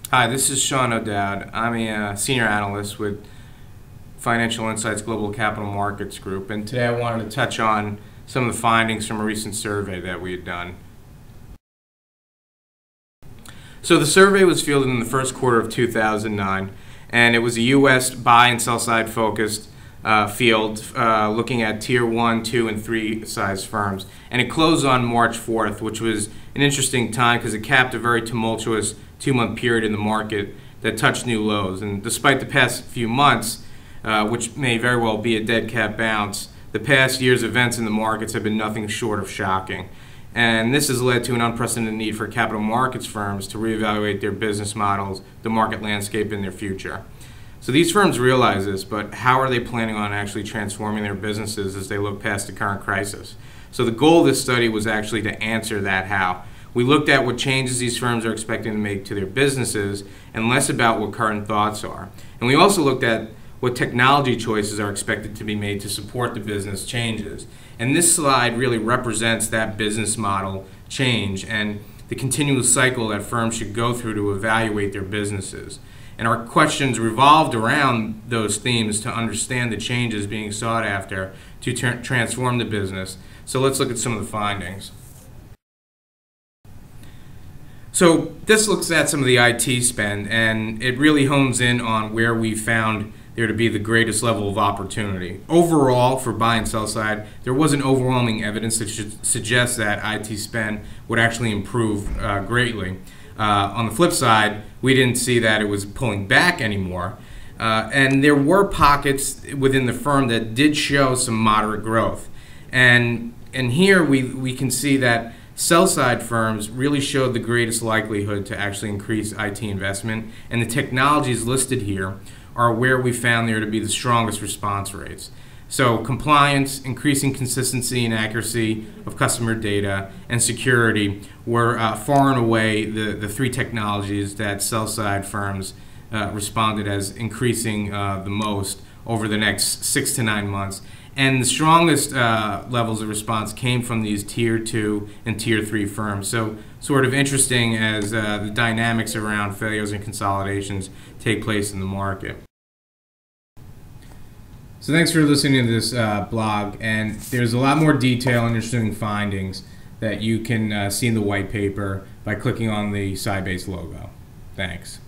Hi, this is Sean O'Dowd. I'm a senior analyst with Financial Insights Global Capital Markets Group, and today I wanted to touch on some of the findings from a recent survey that we had done. So the survey was fielded in the first quarter of 2009, and it was a U.S. buy and sell side focused field looking at tier 1, 2, and 3 size firms. And it closed on March 4th, which was an interesting time because it capped a very tumultuous 2-month period in the market that touched new lows. And despite the past few months, which may very well be a dead cat bounce, the past year's events in the markets have been nothing short of shocking. And this has led to an unprecedented need for capital markets firms to reevaluate their business models, the market landscape, and their future. So these firms realize this, but how are they planning on actually transforming their businesses as they look past the current crisis? So the goal of this study was actually to answer that how. We looked at what changes these firms are expecting to make to their businesses and less about what current thoughts are. And we also looked at what technology choices are expected to be made to support the business changes. And this slide really represents that business model change and the continuous cycle that firms should go through to evaluate their businesses. And our questions revolved around those themes to understand the changes being sought after to transform the business. So let's look at some of the findings. So this looks at some of the IT spend, and it really hones in on where we found there to be the greatest level of opportunity. Overall, for buy and sell side, there wasn't overwhelming evidence that should suggest that IT spend would actually improve greatly. On the flip side, we didn't see that it was pulling back anymore. And there were pockets within the firm that did show some moderate growth. And here we can see that sell-side firms really showed the greatest likelihood to actually increase IT investment, and the technologies listed here are where we found there to be the strongest response rates. So compliance, increasing consistency and accuracy of customer data, and security were far and away the three technologies that sell-side firms responded as increasing the most over the next 6 to 9 months. And the strongest levels of response came from these tier 2 and tier 3 firms. So sort of interesting as the dynamics around failures and consolidations take place in the market. So thanks for listening to this blog, and there's a lot more detail and interesting findings that you can see in the white paper by clicking on the Sybase logo. Thanks.